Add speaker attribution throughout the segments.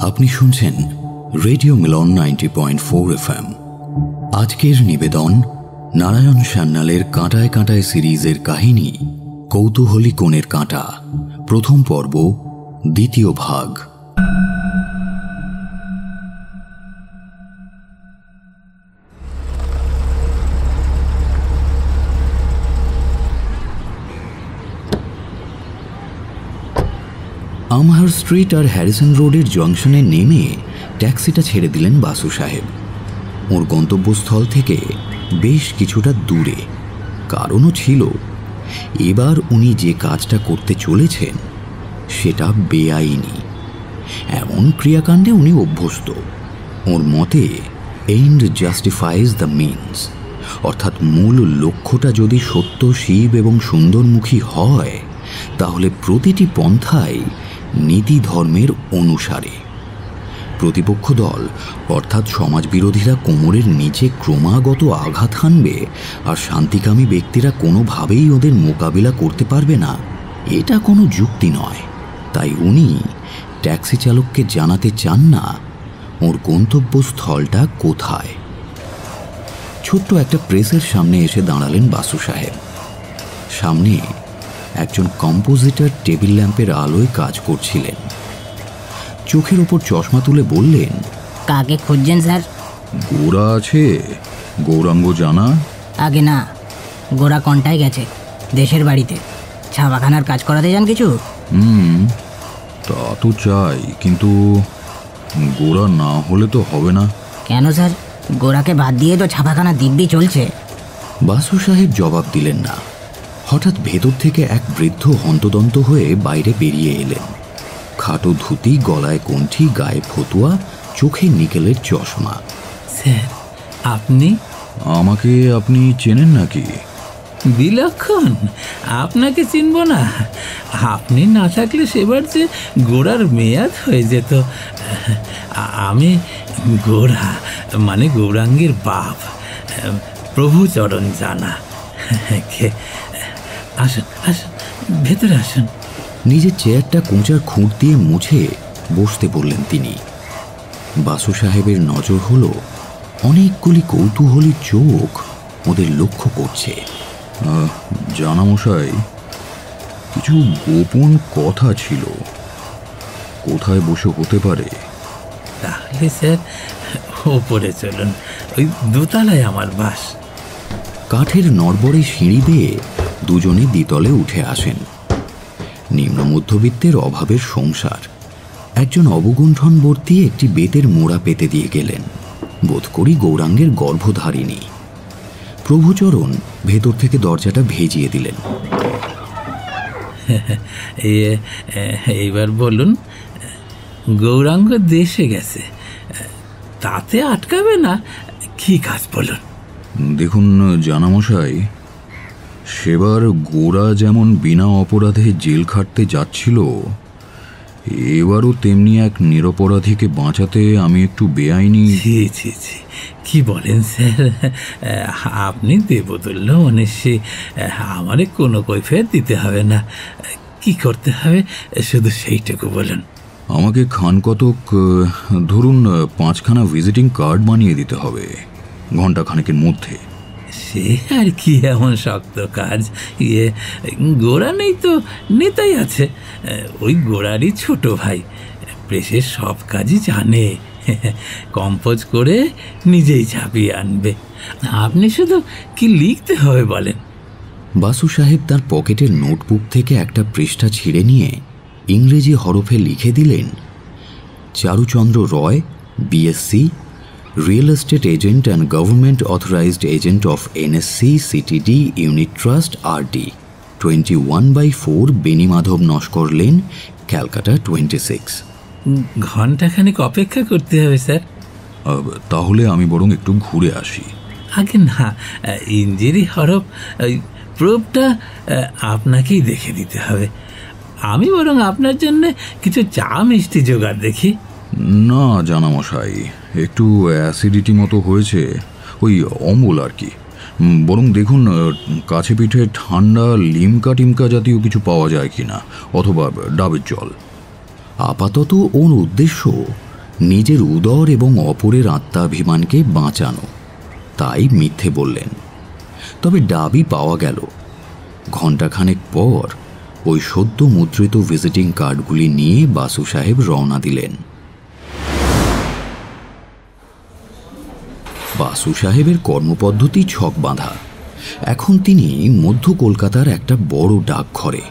Speaker 1: আপনি শুনছেন রেডিও মিলন 90.4 FM। আজকের নিবেদন নারায়ণ সান্যালের কাঁটায় কাঁটায় সিরিজের কাহিনী কৌতূহলী কোণের কাঁটা, প্রথম পর্ব, দ্বিতীয় ভাগ। আমহার স্ট্রিট আর হ্যারিসন রোডের জংশনে নেমে ট্যাক্সিটা ছেড়ে দিলেন বাসু সাহেব। ওর গন্তব্যস্থল থেকে বেশ কিছুটা দূরে। কারণও ছিল, এবার উনি যে কাজটা করতে চলেছেন সেটা বেআইনি। এমন ক্রিয়াকাণ্ডে উনি অভ্যস্ত। ওর মতে এন্ড জাস্টিফাইজ দ্য মিনস, অর্থাৎ মূল লক্ষ্যটা যদি সত্য, শিব এবং সুন্দরমুখী হয় তাহলে প্রতিটি পন্থাই নীতি ধর্মের অনুসারে। প্রতিপক্ষ দল অর্থাৎ সমাজবিরোধীরা কোমরের নিচে ক্রমাগত আঘাত হানবে আর শান্তিকামী ব্যক্তিরা কোনোভাবেই ওদের মোকাবিলা করতে পারবে না, এটা কোনো যুক্তি নয়। তাই উনি ট্যাক্সি চালককে জানাতে চান না ওর গন্তব্যস্থলটা কোথায়। ছোট্ট একটা প্রেসের সামনে এসে দাঁড়ালেন বাসু সাহেব। সামনে একজন কম্পোজিটর টেবিল ল্যাম্পের আলোয় কাজ করছিলেন। চোখের ওপর চশমা তুলে বললেন,
Speaker 2: কাকে খুঁজছেন স্যার?
Speaker 3: গোরা আছে, গৌরাঙ্গ জানা?
Speaker 2: আগে না, গোরা কন্টায় গেছে দেশের বাড়িতে। ছাপাখানার কাজ করাতে যান কিছু?
Speaker 3: তা তো চাই, কিন্তু গোরা না হলে তো হবে না।
Speaker 2: কেন স্যার, গোরাকে বাদ দিয়ে তো ছাপাখানা দিব্যি চলছে।
Speaker 1: বাসু সাহেব জবাব দিলেন না। হঠাৎ ভেতর থেকে এক বৃদ্ধ হন্তদন্ত হয়ে বাইরে বেরিয়ে এলেন। খাটো ধুতি, গলায় কণ্ঠি, গায়ে ফতুয়া, চোখে নিকেলের চশমা।
Speaker 4: স্যার আপনি?
Speaker 3: আমাকে আপনি চেনেন নাকি?
Speaker 4: বিলক্ষণ, আপনাকে চিনব না? আপনি না থাকলে সেবার যে গোড়ার মেয়াদ হয়ে যেত। আমি গোড়া, মানে গৌরাঙ্গের বাপ, প্রভুচরণ জানা। আসুন আসুন, ভেতরে আসুন।
Speaker 1: নিজের চেয়ারটা কোঁচার খুঁট দিয়ে মুছে বসতে বললেন তিনি। বাসু সাহেবের নজর হলো অনেকগুলি কৌতূহলী চোখ ওদের লক্ষ্য করছে।
Speaker 3: জানামশাই, কিছু গোপন কথা ছিল। কোথায় বসে হতে পারে?
Speaker 4: তাহলে স্যার ওপরে চলুন, ওই দোতলায় আমার বাস।
Speaker 1: কাঠের নড়বড়ে সিঁড়ি দিয়ে দুজনে দ্বিতলে উঠে আসেন। নিম্ন মধ্যবিত্তের অভাবের সংসার। একজন অবগুণ্ঠনবর্তী একটি বেতের মোড়া পেতে দিয়ে গেলেন। বোধ করি গৌরাঙ্গের গর্ভধারিণী। প্রভুচরণ ভেতর থেকে দরজাটা ভেজিয়ে দিলেন।
Speaker 4: এইবার বলুন, গৌরাঙ্গ দেশে গেছে, তাতে আটকাবে না? কি কাজ বলুন?
Speaker 3: দেখুন জানামশাই, সেবার গোরা যেমন বিনা অপরাধে জেল খাটতে যাচ্ছিল, এবারও তেমনি এক নিরপরাধীকে বাঁচাতে আমি একটু বেআইনি।
Speaker 4: ছি ছি ছি, কি বলেন স্যার? আপনি দেবতুল্য মনীষী, আমারে কোনো কৈফিয়ত দিতে হবে না। কি করতে হবে শুধু সেইটুকু বলুন।
Speaker 3: আমাকে খান কতক, ধরুন 5খানা ভিজিটিং কার্ড বানিয়ে দিতে হবে ঘণ্টাখানেকের মধ্যে।
Speaker 4: সে আর কি এমন শক্ত কাজ? গোড়া নেই তো নেতাই আছে, ওই গোড়ারই ছোট ভাই, প্রেসের সব কাজই জানে। কম্পোজ করে নিজেই ছাপিয়ে আনবে। আপনি শুধু কি লিখতে হবে বলেন।
Speaker 1: বাসু সাহেব তার পকেটের নোটবুক থেকে একটা পৃষ্ঠা ছিঁড়ে নিয়ে ইংরেজি হরফে লিখে দিলেন, Charuchandra Roy, BSc, real estate agent and government authorised agent of NSC CTD unit trust RD, 21/4 Benimadhab Naskar lane, Calcutta 26।
Speaker 4: ঘণ্টাখানেক অপেক্ষা করতে হবে স্যার।
Speaker 3: তাহলে আমি বরং একটু ঘুরে আসি।
Speaker 4: আগে না, ইঞ্জিরি হরফ প্রুফটা আপনাকেই দেখে দিতে হবে। আমি বরং আপনার জন্য কিছু চা মিষ্টি জোগাড় দেখি।
Speaker 3: না জানামশাই, একটু অ্যাসিডিটি মতো হয়েছে, ওই অম্বল আর কি। বরং দেখুন কাছে পিঠে ঠান্ডা লিমকা টিমকা জাতীয় কিছু পাওয়া যায় কিনা, অথবা ডাবের জল।
Speaker 1: আপাতত ওর উদ্দেশ্য নিজের উদর এবং অপরের আত্মাভিমানকে বাঁচানো, তাই মিথ্যে বললেন। তবে দাবি পাওয়া গেল। ঘণ্টাখানেক পর ওই সদ্য মুদ্রিত ভিজিটিং কার্ডগুলি নিয়ে বাসু সাহেব রওনা দিলেন। বাসু সাহেবের কর্মপদ্ধতি ছক বাঁধা। এখন তিনি মধ্য কলকাতার একটা বড় ডাকঘরে।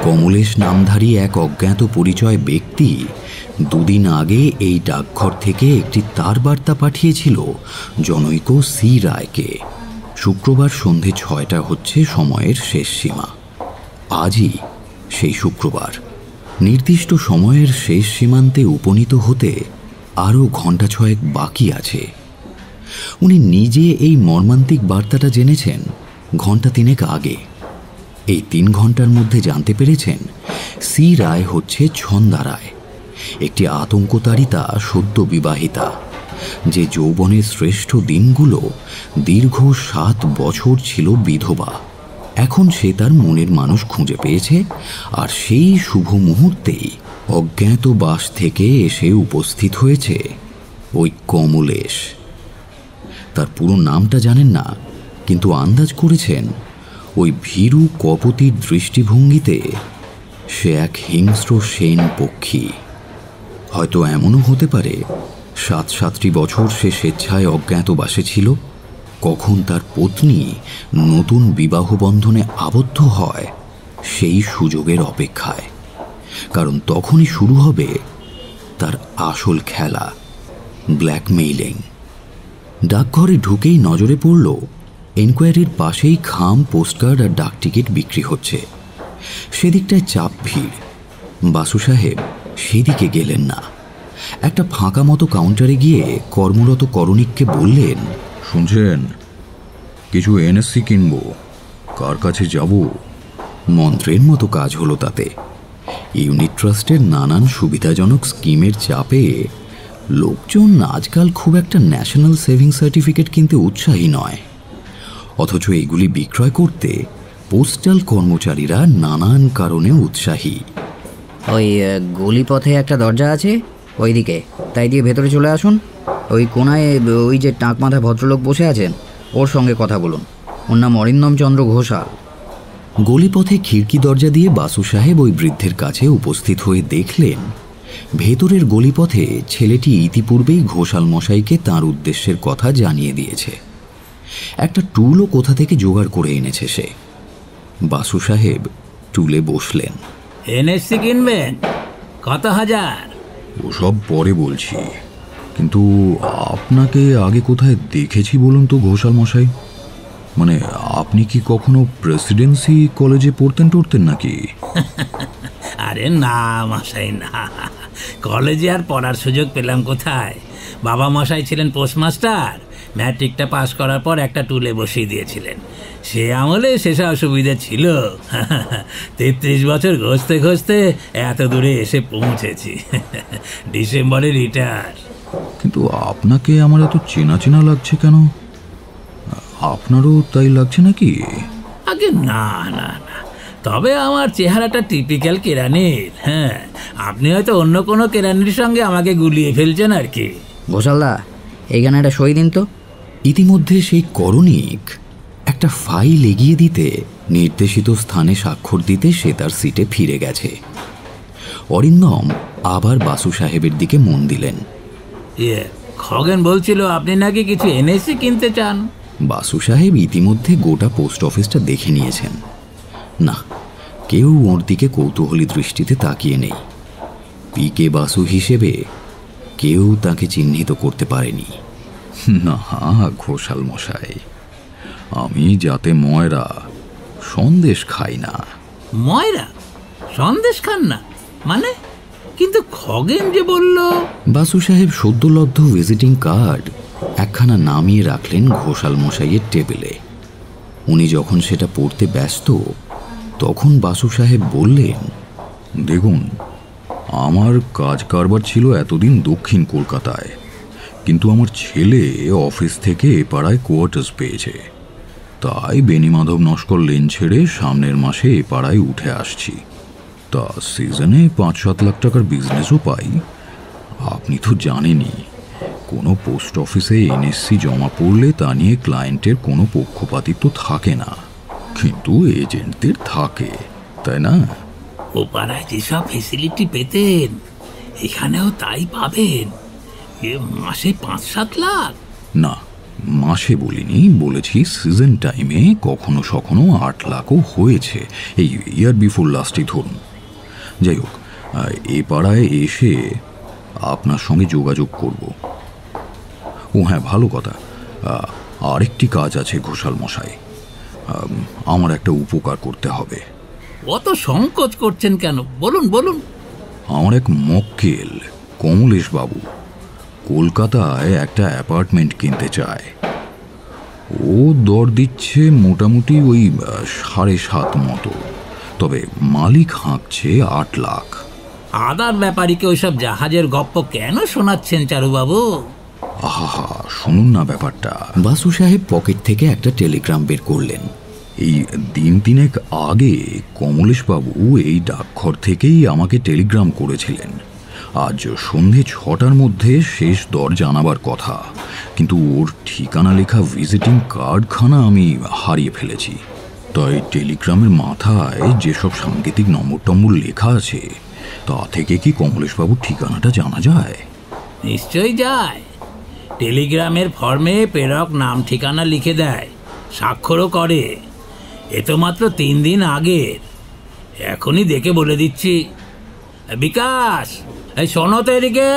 Speaker 1: কমলেশ নামধারী এক অজ্ঞাত পরিচয় ব্যক্তি দুদিন আগে এই ডাকঘর থেকে একটি তার বার্তা পাঠিয়েছিল জনৈক সি রায়কে। শুক্রবার সন্ধে 6টা হচ্ছে সময়ের শেষ সীমা। আজই সেই শুক্রবার। নির্দিষ্ট সময়ের শেষ সীমান্তে উপনীত হতে আরও ঘণ্টা 6 বাকি আছে। উনি নিজে এই মর্মান্তিক বার্তাটা জেনেছেন ঘণ্টা 3 আগে। এই 3 ঘণ্টার মধ্যে জানতে পেরেছেন সি রায় হচ্ছে ছন্দা রায়, একটি আতঙ্কতারিতা সদ্য বিবাহিতা, যে যৌবনের শ্রেষ্ঠ দিনগুলো দীর্ঘ 7 বছর ছিল বিধবা। এখন সে তার মনের মানুষ খুঁজে পেয়েছে, আর সেই শুভ মুহূর্তেই অজ্ঞাতবাস থেকে এসে উপস্থিত হয়েছে ওই কমলেশ। তার পুরো নামটা জানেন না, কিন্তু আন্দাজ করেছেন ওই ভীরু কপতির দৃষ্টিভঙ্গিতে সে এক হিংস্র সেন পক্ষী। হয়তো এমনও হতে পারে 7-7টি বছর সে স্বেচ্ছায় অজ্ঞাতবাসে ছিল। কখন তার পত্নী নতুন বিবাহ বন্ধনে আবদ্ধ হয় সেই সুযোগের অপেক্ষায়, কারণ তখনই শুরু হবে তার আসল খেলা, ব্ল্যাকমেইলিং। ডাকঘরে ঢুকেই নজরে পড়ল এনকোয়ারির পাশেই খাম পোস্টকার্ড আর ডাক টিকিট বিক্রি হচ্ছে। সেদিকটায় চাপ ভিড়। বাসু সাহেব সেদিকে গেলেন না। একটা ফাঁকা মতো কাউন্টারে গিয়ে কর্মরত করণিককে বললেন,
Speaker 3: শুনছেন, কিছু এনএসসি কিনবো, কার কাছে যাব?
Speaker 1: মন্ত্রের মতো কাজ হলো তাতে। ইউনিট ট্রাস্টের নানান সুবিধাজনক স্কিমের চাপে লোকজন আজকাল খুব একটা ন্যাশনাল সেভিং সার্টিফিকেট কিনতে উৎসাহী নয়, অথচ এগুলি বিক্রয় করতে পোস্টাল কর্মচারীরা নানান কারণে উৎসাহী।
Speaker 2: ওই গলিপথে একটা দরজা আছে, ওইদিকে, তাই দিয়ে ভেতরে চলে আসুন। ওই কোনায় ওই যে টাক মাথায় ভদ্রলোক বসে আছেন, ওর সঙ্গে কথা বলুন। ওর নাম অরিন্দম চন্দ্র ঘোষাল।
Speaker 1: গলিপথে খিড়কি দরজা দিয়ে বাসু সাহেব ওই বৃদ্ধের কাছে উপস্থিত হয়ে দেখলেন ভেতরের গলিপথে ছেলেটি ইতিপূর্বেই ঘোষাল মশাইকে তাঁর উদ্দেশ্যের কথা জানিয়ে দিয়েছে। একটা টুলও কোথা থেকে জোগাড় করে এনেছে সে। বাসু সাহেব টুলে বসলেন।
Speaker 4: এনএসসি কিনবেন? কত হাজার?
Speaker 3: ওসব পরে বলছি, কিন্তু আপনাকে আগে কোথায় দেখেছি বলুন তো ঘোষাল মশাই? মানে আপনি কি কখনো প্রেসিডেন্সি কলেজে পড়তেন নাকি?
Speaker 4: আরে না মশাই, না, কলেজে আর পড়ার সুযোগ পেলাম কোথায়। বাবা মশাই ছিলেন পোস্টমাস্টার। ম্যাট্রিকটা পাশ করার পর একটা টুলে বসিয়ে দিয়েছিলেন। সে আমলে সেসব সুবিধা ছিল। 33 বছর ঘষতে ঘষতে এত দূরে এসে পৌঁছেছি। ডিসেম্বরে রিটায়ার।
Speaker 3: কিন্তু আপনাকে আমার এত চেনা চেনা লাগছে কেন? আপনারও তাই লাগছে নাকি?
Speaker 4: আগে না না না, তবে আমার চেহারাটা টিপিক্যাল কেরানির। হ্যাঁ, আপনি হয়তো অন্য কোনো কেরানির সঙ্গে আমাকে গুলিয়ে ফেলছেন আর কি।
Speaker 2: ঘোষালদা, এইখানে একটা সই দিন তো।
Speaker 1: ইতিমধ্যে সেই করণিক একটা ফাইল এগিয়ে দিতে নির্দেশিত স্থানে স্বাক্ষর দিতে সে তার সিটে ফিরে গেছে। অরিন্দম আবার বাসু সাহেবের দিকে মন দিলেন।
Speaker 4: খগেন বলছিল আপনি নাকি কিছু এনএসসি কিনতে চান।
Speaker 1: বাসু সাহেব ইতিমধ্যে গোটা পোস্ট অফিসটা দেখে নিয়েছেন। না, কেউ ওর দিকে কৌতূহলী দৃষ্টিতে তাকিয়ে নেই। পিকে বাসু হিসেবে কেউ তাকে চিহ্নিত করতে পারেনি।
Speaker 3: না ঘোষাল মশাই, আমি যাতে ময়রা সন্দেশ খাই না।
Speaker 4: ময়রা সন্দেশ খান না মানে? কিন্তু খগেন যে বলল।
Speaker 1: বাসু সাহেব সদ্যলব্ধ ভিজিটিং কার্ড একখানা নামিয়ে রাখলেন ঘোষাল মশাইয়ের টেবিলে। উনি যখন সেটা পড়তে ব্যস্ত তখন বাসু সাহেব বললেন,
Speaker 3: দেখুন, আমার কাজ কারবার ছিল এতদিন দক্ষিণ কলকাতায়, কিন্তু আমার ছেলে অফিস থেকে এ পাড়ায় কোয়ার্টার্স পেয়েছে, তাই বেনিমাধব নস্কর লেন ছেড়ে সামনের মাসে এ পাড়ায় উঠে আসছি। তা সিজনে 5-7 লাখ টাকার বিজনেসও পাই, আপনি তো জানেনই, কোনো পোস্ট অফিসে এনএসসি জমা পড়লে তা নিয়ে ক্লায়েন্টের কোনো পক্ষপাতিত্ব থাকে না, কিন্তু এজেন্টদের থাকে, তাই না?
Speaker 4: ও পাড়ায় যেসব ফেসিলিটি পেতেন এখানেও তাই পাবেন। মাসে 5-7 লাখ
Speaker 3: না, মাসে বলিনি, বলেছি সিজন টাইমে কখনো সখনো 8 লাখও হয়েছে, এই ইয়ার বিফোর লাস্টই ধরুন। যাই হোক, এ পাড়ায় এসে আপনার সঙ্গে যোগাযোগ করব। ও হ্যাঁ, ভালো কথা, আরেকটি কাজ আছে ঘোষাল মশাই, আমার একটা উপকার করতে হবে।
Speaker 4: অত সংকোচ করছেন কেন? বলুন বলুন।
Speaker 3: আমার এক মক্কেল কমলেশ বাবু কলকাতায় একটা অ্যাপার্টমেন্ট কিনতে চায়। ও দর দিচ্ছে মোটামুটি ওই 7.5 মতো, তবে মালিক হাঁকছে 8 লাখ।
Speaker 4: আদার ব্যাপারীকে ওইসব জাহাজের গপ্প কেন শোনাচ্ছেন চারুবাবু?
Speaker 3: আহা, শুনুন না ব্যাপারটা।
Speaker 1: বাসু সাহেব পকেট থেকে একটা টেলিগ্রাম বের করলেন।
Speaker 3: এই দিন তিনেক আগে কমলেশবাবু এই ডাকঘর থেকেই আমাকে টেলিগ্রাম করেছিলেন। আজ সন্ধে 6টার মধ্যে শেষ দর জানাবার কথা, কিন্তু ওর ঠিকানা লেখা ভিজিটিং কার্ডখানা আমি হারিয়ে ফেলেছি। তাই টেলিগ্রামের মাথায় যেসব সাংকেতিক নম্বর টম্বর লেখা আছে তা থেকে কি কমলেশবাবুর ঠিকানাটা জানা যায়?
Speaker 4: নিশ্চয়ই যায়। টেলিগ্রামের ফর্মে প্রেরক নাম ঠিকানা লিখে দেয়, স্বাক্ষরও করে। এ তো মাত্র 3 দিন আগের। এখনই দেখে বলে দিচ্ছি। বিকাশ, এই শোনো তো এদিকে।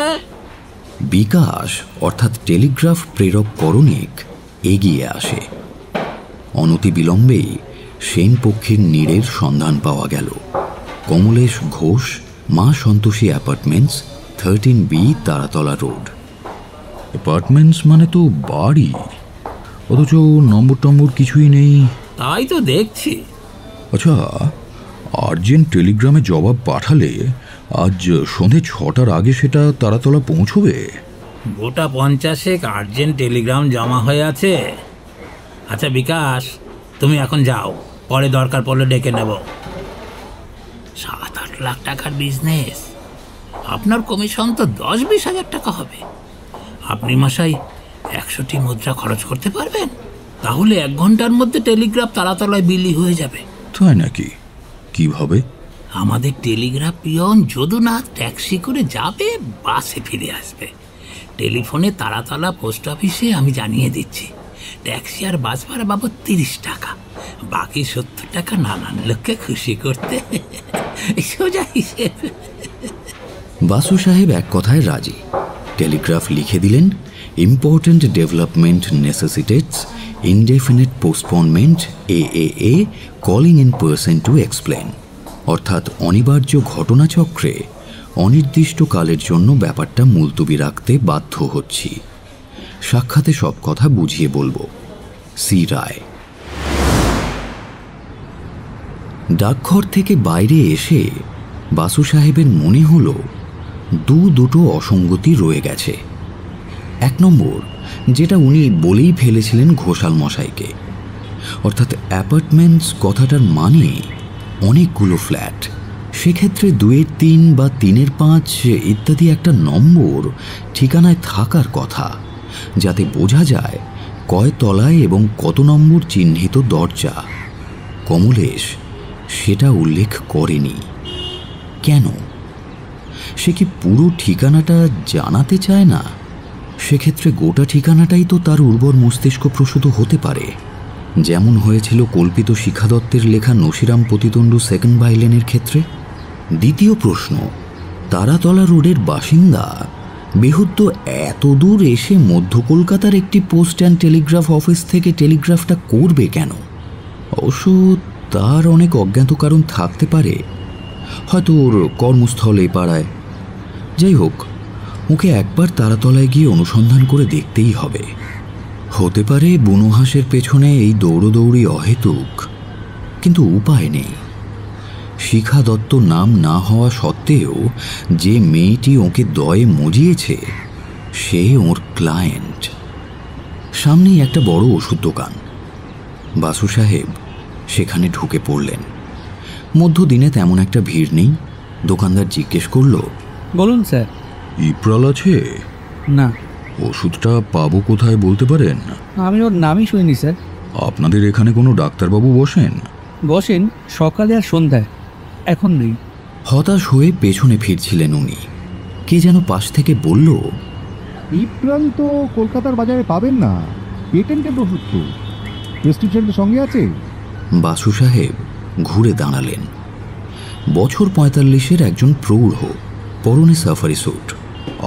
Speaker 1: বিকাশ অর্থাৎ টেলিগ্রাফ প্রেরক করণিক এগিয়ে আসে। অনতিবিলম্বেই সেন পক্ষীর নীড়ের সন্ধান পাওয়া গেল। কমলেশ ঘোষ, মা Santoshi apartments, 13B Taratala road.
Speaker 3: Apartments মানে তো বাড়ি, অথচ নম্বর টম্বর কিছুই নেই।
Speaker 4: তাই তো দেখছি।
Speaker 3: আচ্ছা, আর্জেন্ট টেলিগ্রামে জবাব পাঠালে আজ সন্ধে 6টার আগে সেটা তারাতলা পৌঁছবে?
Speaker 4: গোটা 50 আর্জেন্ট টেলিগ্রাম জমা হয়ে আছে। আচ্ছা বিকাশ, তুমি এখন যাও, পরে দরকার পড়লে ডেকে নেব। 7-8 লাখ টাকার বিজনেস, আপনার কমিশন তো 10-20 হাজার টাকা হবে। আপনি মশাই 100টি মুদ্রা খরচ করতে পারবেন, তাহলে 1 ঘন্টার মধ্যে টেলিগ্রাফ তারাতলায় বিলি হয়ে যাবে।
Speaker 3: তাই নাকি? কিভাবে?
Speaker 4: আমাদের টেলিগ্রাফ পিয়ন যদুনাথ ট্যাক্সি করে যাবে, বাসে ফিরে আসবে। টেলিফোনে তারাতলা পোস্ট অফিসে আমি জানিয়ে দিচ্ছি। ট্যাক্সি আর বাস ভাড়া বাবদ 30 টাকা, বাকি 70 টাকা নানান লোককে খুশি করতে। সোজা হিসেব।
Speaker 1: বাসু সাহেব এক কথায় রাজি। টেলিগ্রাফ লিখে দিলেন, important development necessitates indefinite postponement AAA, calling in person to explain. অর্থাৎ অনিবার্য ঘটনাচক্রে অনির্দিষ্টকালের জন্য ব্যাপারটা মুলতবি রাখতে বাধ্য হচ্ছি। সাক্ষাতে সব কথা বুঝিয়ে বলবো। সি রায়। ডাকঘর থেকে বাইরে এসে বাসু সাহেবের মনে হলো দুটো অসঙ্গতি রয়ে গেছে। 1 নম্বর, যেটা উনি বলেই ফেলেছিলেন ঘোষাল মশাইকে, অর্থাৎ অ্যাপার্টমেন্টস কথাটার মানে অনেকগুলো ফ্ল্যাট, সেক্ষেত্রে 2-এর 3 বা 3-এর 5 ইত্যাদি একটা নম্বর ঠিকানায় থাকার কথা, যাতে বোঝা যায় কয় তলায় এবং কত নম্বর চিহ্নিত দরজা। কমলেশ সেটা উল্লেখ করেনি। কেন? সে কি পুরো ঠিকানাটা জানাতে চায় না? সেক্ষেত্রে গোটা ঠিকানাটাই তো তার উর্বর মস্তিষ্ক প্রসূত হতে পারে, যেমন হয়েছিল কল্পিত শিখা দত্তের লেখা নসিরাম প্রতিতণ্ডু সেকেন্ড ভাইলেনের ক্ষেত্রে। দ্বিতীয় প্রশ্ন, তারাতলা রোডের বাসিন্দা বেহুদ্দ এত দূর এসে মধ্য কলকাতার একটি পোস্ট অ্যান্ড টেলিগ্রাফ অফিস থেকে টেলিগ্রাফটা করবে কেন? অবশ্য তার অনেক অজ্ঞাত কারণ থাকতে পারে, হয়তো ওর কর্মস্থল এই পাড়ায়। যাই হোক, ওকে একবার তারাতলায় গিয়ে অনুসন্ধান করে দেখতেই হবে। হতে পারে বুনোহাসের পেছনে এই দৌড়দৌড়ি অহেতুক, কিন্তু উপায় নেই। শিখা দত্ত নাম না হওয়া সত্ত্বেও যে মেয়েটি ওকে দয়ে মজিয়েছে সে ওর ক্লায়েন্ট। সামনেই একটা বড় ওষুধ দোকান। বাসু সাহেব সেখানে ঢুকে পড়লেন। মধ্যদিনে তেমন একটা ভিড় নেই। দোকানদার জিজ্ঞেস করল,
Speaker 5: বলুন স্যার,
Speaker 3: ইপ্রাল আছে?
Speaker 5: না,
Speaker 3: ওষুধটা পাবো কোথায় বলতে পারেন?
Speaker 5: আমি ওর নামই শুনিনি স্যার।
Speaker 3: আপনাদের এখানে কোনো ডাক্তারবাবু বসেন?
Speaker 5: বসেন সকালে আর সন্ধ্যায়, এখন নেই।
Speaker 1: হতাশ হয়ে পেছনে ফিরছিলেন উনি। কে যেন পাশ থেকে বলল,
Speaker 6: ইপ্রাল তো কলকাতার বাজারে পাবেন না, পেটেন্টেড ওষুধ তো। প্রেসক্রিপশনটা সঙ্গে আছে?
Speaker 1: বাসু সাহেব ঘুরে দাঁড়ালেন। বছর 45-এর একজন প্রৌঢ়, পরনে সাফারি স্যুট।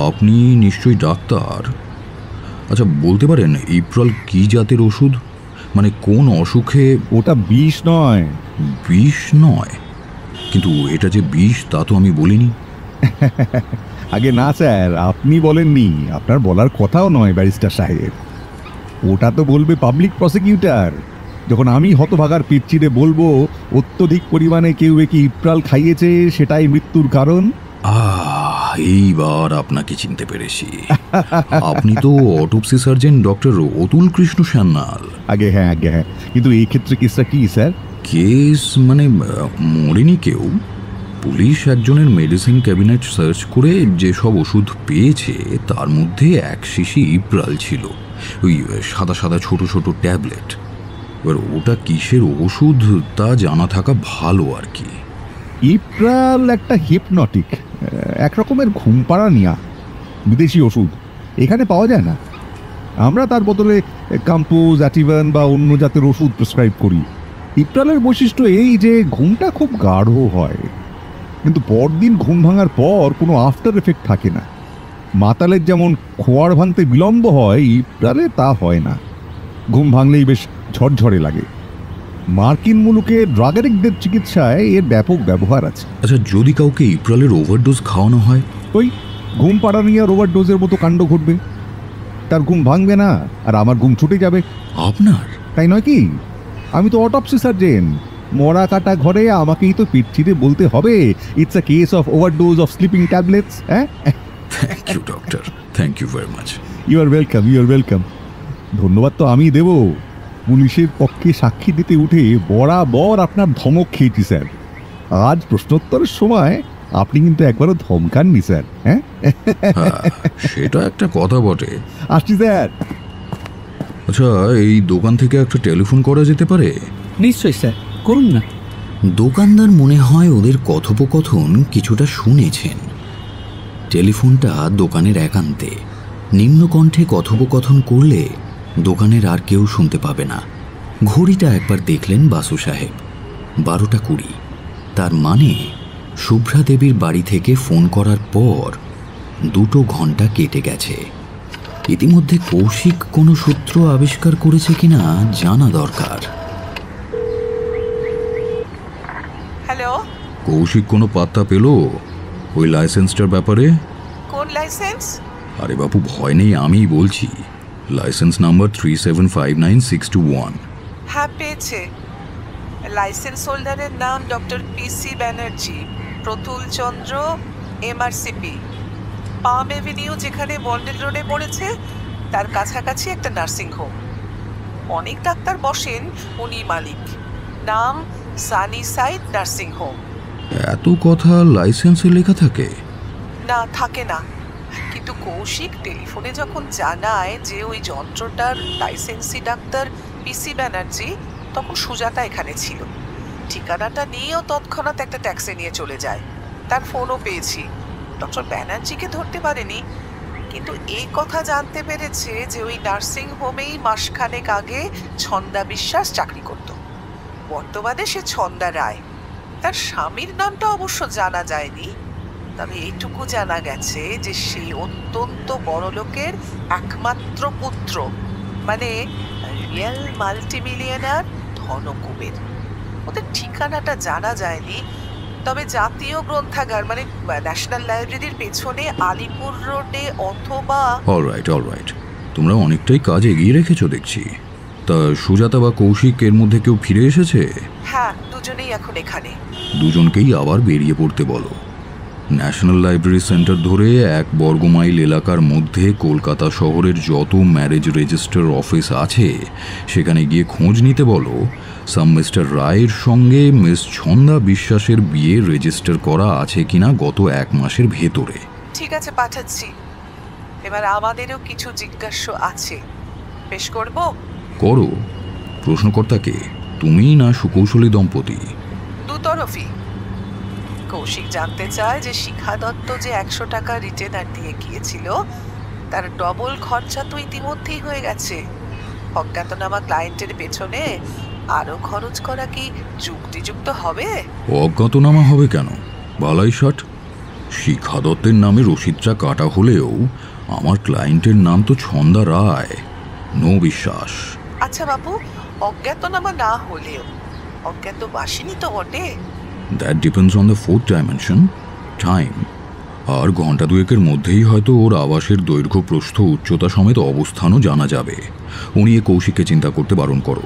Speaker 3: আপনি নিশ্চয়ই ডাক্তার। আচ্ছা, বলতে পারেন ইপ্রাল কি জাতের ওষুধ? মানে কোন অসুখে?
Speaker 6: ওটা বিষ নয়।
Speaker 3: বিষ নয়? কিন্তু এটা যে বিষ তা তো আমি বলিনি।
Speaker 6: আগে না স্যার, আপনি বলেননি, আপনার বলার কথাও নয় ব্যারিস্টার সাহেব। ওটা তো বলবে পাবলিক প্রসিকিউটর। যখন আমি হতভাগার পিঠ চিরে বলবো অত্যধিক পরিমাণে কেউ একে ইপ্রাল খাইয়েছে, সেটাই মৃত্যুর কারণ।
Speaker 3: এইবার আপনাকে চিনতে পেরেছি। আপনি তো autopsy surgeon doctor Atul Krishna Sanyal.
Speaker 6: আগে হ্যাঁ, কিন্তু এই ক্ষেত্রে কেসটা কি স্যার?
Speaker 3: কেস মানে মরেনি কেউ। পুলিশ একজনের মেডিসিন ক্যাবিনেট সার্চ করে যেসব ওষুধ পেয়েছে তার মধ্যে এক শিশি ইপ্রাল ছিল, ওই সাদা সাদা ছোট ছোট ট্যাবলেট। এবার ওটা কিসের ওষুধ তা জানা থাকা ভালো আর কি।
Speaker 6: ইপ্রাল একটা হিপনটিক, এক রকমের ঘুম পাড়া নিয়া বিদেশি ওষুধ, এখানে পাওয়া যায় না। আমরা তার বদলে কাম্পোজ, অ্যাটিভান বা অন্য জাতের ওষুধ প্রেসক্রাইব করি। ইপ্রালের বৈশিষ্ট্য এই যে ঘুমটা খুব গাঢ় হয়, কিন্তু পরদিন ঘুম ভাঙার পর কোনো আফটার এফেক্ট থাকে না। মাতালের যেমন খোয়ার ভাঙতে বিলম্ব হয়, ইপ্রালে তা হয় না। ঘুম ভাঙলেই বেশ ঝরঝরে লাগে। মার্কিন মুলুকে ড্রাগ অ্যাডিক্টদের চিকিৎসায় এর ব্যাপক ব্যবহার আছে।
Speaker 3: আচ্ছা, যদি কাউকে ইপ্রালের ওভারডোজ খাওয়ানো হয়?
Speaker 6: ওই ঘুম পাড়া নিয়ে ওভারডোজের মতো কাণ্ড ঘটবে। তার ঘুম ভাঙবে না, আর আমার ঘুম ছুটে যাবে।
Speaker 3: আপনার?
Speaker 6: তাই নয় কি? আমি তো অটোপসি সার্জন। মরা কাটা ঘরে আমাকেই তো পিঠ চিরে বলতে হবে it's a case of overdose of sleeping tablets. হ্যাঁ,
Speaker 3: thank you doctor, thank you very much.
Speaker 6: You are welcome. ধন্যবাদ তো আমি দেব। পুলিশের পক্ষে সাক্ষী দিতে উঠে বরাবর আপনার ধমক খেয়েছি স্যার। আজ প্রশ্নোত্তরের সময় আপনি কিন্তু একবারও ধমকাননি স্যার। হ্যাঁ,
Speaker 3: সেটা একটা কথা বটে।
Speaker 6: আসছি স্যার।
Speaker 3: আচ্ছা, এই দোকান থেকে একটা টেলিফোন করা যেতে পারে?
Speaker 5: নিশ্চয়ই স্যার, করুন না।
Speaker 1: দোকানদার মনে হয় ওদের কথোপকথন কিছুটা শুনেছেন। টেলিফোনটা দোকানের একান্তে। নিম্নকণ্ঠে কথোপকথন করলে দোকানের আর কেউ শুনতে পাবে না। ঘড়িটা একবার দেখলেন বাসু সাহেব, 12:20। তার মানে শুভ্রা দেবীর বাড়ি থেকে ফোন করার পর 2 ঘন্টা কেটে গেছে। ইতিমধ্যে কৌশিক কোনো সূত্র আবিষ্কার করেছে কিনা জানা দরকার।
Speaker 7: হ্যালো,
Speaker 3: কৌশিক কোনো পাত্তা পেল ওই লাইসেন্সটার ব্যাপারে?
Speaker 7: কোন লাইসেন্স?
Speaker 3: আরে বাপু, ভয় নেই, আমিই বলছি। Licence number 3759621।
Speaker 7: হ্যাঁ, পেয়েছে। লাইসেন্স হোল্ডারের নাম ডক্টর পিসি ব্যানার্জি, প্রতুল চন্দ্র, এমআরসিপি, পাম এভিনিউ, যেখানে বন্ডেল রোডে পড়েছে তার কাছাকাছি একটা নার্সিং হোম। অনেক ডাক্তার বসেন, উনি মালিক। নাম সানি সাইড নার্সিং হোম।
Speaker 3: এত কথা লাইসেন্সে লেখা থাকে?
Speaker 7: না, থাকে না। কিন্তু কৌশিক টেলিফোনে যখন জানায় যে ওই যন্ত্রটার লাইসেন্সি ডাক্তার পিসি ব্যানার্জি, তখন সুজাতা এখানে ছিল। ঠিকানাটা নিয়েও তৎক্ষণাৎ একটা ট্যাক্সি নিয়ে চলে যায়। তার ফোনও পেয়েছি। ডক্টর ব্যানার্জিকে ধরতে পারেনি, কিন্তু এই কথা জানতে পেরেছে যে ওই নার্সিং হোমেই মাসখানেক আগে ছন্দা বিশ্বাস চাকরি করত। বর্তমানে সে ছন্দা রায়। তার স্বামীর নামটা অবশ্য জানা যায়নি, তবে এইটুকু জানা গেছে যে সে অত্যন্ত বড় লোকের একমাত্র পুত্র, মানে রিয়েল মাল্টিমিলিয়নার, ধনকুবের। ওদের ঠিকানাটা জানা যায়নি, তবে জাতীয় গ্রন্থাগার মানে ন্যাশনাল লাইব্রেরির পেছনে আলিপুর রোডে অথবা।
Speaker 3: অলরাইট, তোমরা অনেকটাই কাজ এগিয়ে রেখেছো দেখছি। তা সুজাতা বা কৌশিক এর মধ্যে কেউ ফিরে এসেছে?
Speaker 7: হ্যাঁ, দুজনেই এখন এখানে।
Speaker 3: দুজনকেই আবার বেরিয়ে পড়তে বলো। ন্যাশনাল লাইব্রেরি সেন্টার ধরে 1 বর্গমাইল এলাকার মধ্যে কলকাতা শহরের যত ম্যারেজ রেজিস্টার অফিস আছে সেখানে গিয়ে খোঁজ নিতে বলো সাম মিস্টার রায়ের সঙ্গে মিস ছন্দা বিশ্বাসের বিয়ে রেজিস্টার করা আছে কিনা গত 1 মাসের ভেতরে।
Speaker 7: ঠিক আছে, পাঠাচ্ছি। এবার আমাদেরও কিছু জিজ্ঞাস্য আছে, পেশ করব?
Speaker 3: করো। প্রশ্নকর্তা কে, তুমি না সুকৌশলী দম্পতি?
Speaker 7: দুতরফই। কৌশিক জানতে চায় যে শিখা দত্ত যে 100 টাকা রিটেনার দিয়ে গিয়েছিল তার ডবল খরচা তো ইতিমধ্যেই হয়ে গেছে। অজ্ঞাতনামা ক্লায়েন্টের পেছনে আরো খরচ করা কি যুক্তিযুক্ত হবে?
Speaker 3: অজ্ঞাতনামা হবে কেন? বালাই শট। শিখা দত্তের নামে রসিদটা কাটা হলেও আমার ক্লায়েন্টের নাম তো ছন্দা রায়। নো বিশ্বাস।
Speaker 7: আচ্ছা বাবু, অজ্ঞাতনামা না হলেও অজ্ঞাতবাসিনী তো বটে।
Speaker 3: That depends on the fourth dimension, time. আর ঘন্টা দুয়েকের মধ্যেই হয়তো ওর আবাসের দৈর্ঘ্য, প্রস্থ, উচ্চতা সমেত অবস্থানও জানা যাবে। উনি এ কৌশিককে চিন্তা করতে বারণ করো।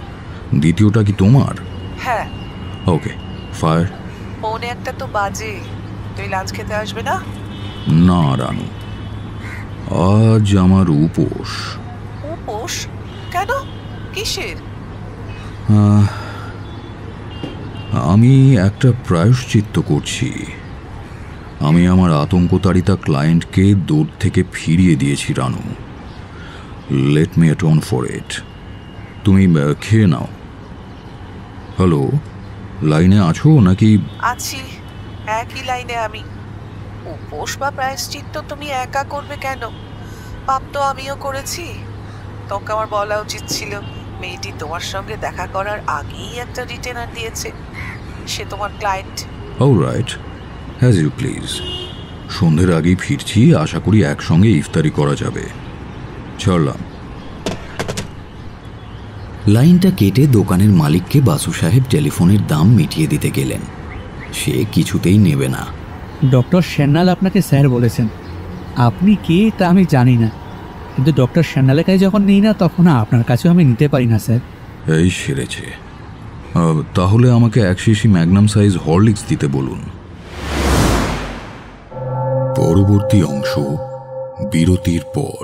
Speaker 3: দ্বিতীয়টা কি তোমার?
Speaker 7: হ্যাঁ।
Speaker 3: ওকে, ফায়ার।
Speaker 7: 1:45 তো বাজে, তুই লাঞ্চ খেতে আসবে না?
Speaker 3: না রানু, আজ আমার উপোস।
Speaker 7: উপোস? কেন, কিসের?
Speaker 3: আমি একটা প্রায়শ্চিত্ত করছি। আমি আমার আতঙ্কতাড়িতা ক্লায়েন্টকে দূর থেকে ফিরিয়ে দিয়েছি Ranu. Let me atone for it. তুমি খেয়ে নাও। হ্যালো, লাইনে আছো নাকি?
Speaker 7: আছি, একই লাইনে আমি। উপোস বা প্রায়শ্চিত্ত তুমি একা করবে কেন? পাপ তো আমিও করেছি। তোকে আমার বলা উচিত ছিল। মেয়েটি তোমার সঙ্গে দেখা করার আগেই একটা রিটেনার দিয়েছে। সে তোমার client.
Speaker 3: Alright, as you please. সন্ধ্যের আগেই ফিরছি, আশা করি একসঙ্গে ইফতারি করা যাবে। ছাড়লাম।
Speaker 1: লাইনটা কেটে দোকানের মালিককে বাসু সাহেব টেলিফোনের দাম মিটিয়ে দিতে গেলেন। সে কিছুতেই নেবে না।
Speaker 5: ডক্টর সান্যাল আপনাকে স্যার বলেছেন। আপনি কে তা আমি জানি না, কিন্তু ডক্টর সান্যালের কাছে যখন নিই না তখন আপনার কাছেও আমি নিতে পারি না স্যার।
Speaker 3: এই সেরেছে। তাহলে আমাকে 1 শিশি ম্যাগনাম সাইজ হরলিক্স দিতে বলুন। পরবর্তী অংশ বিরতির পর।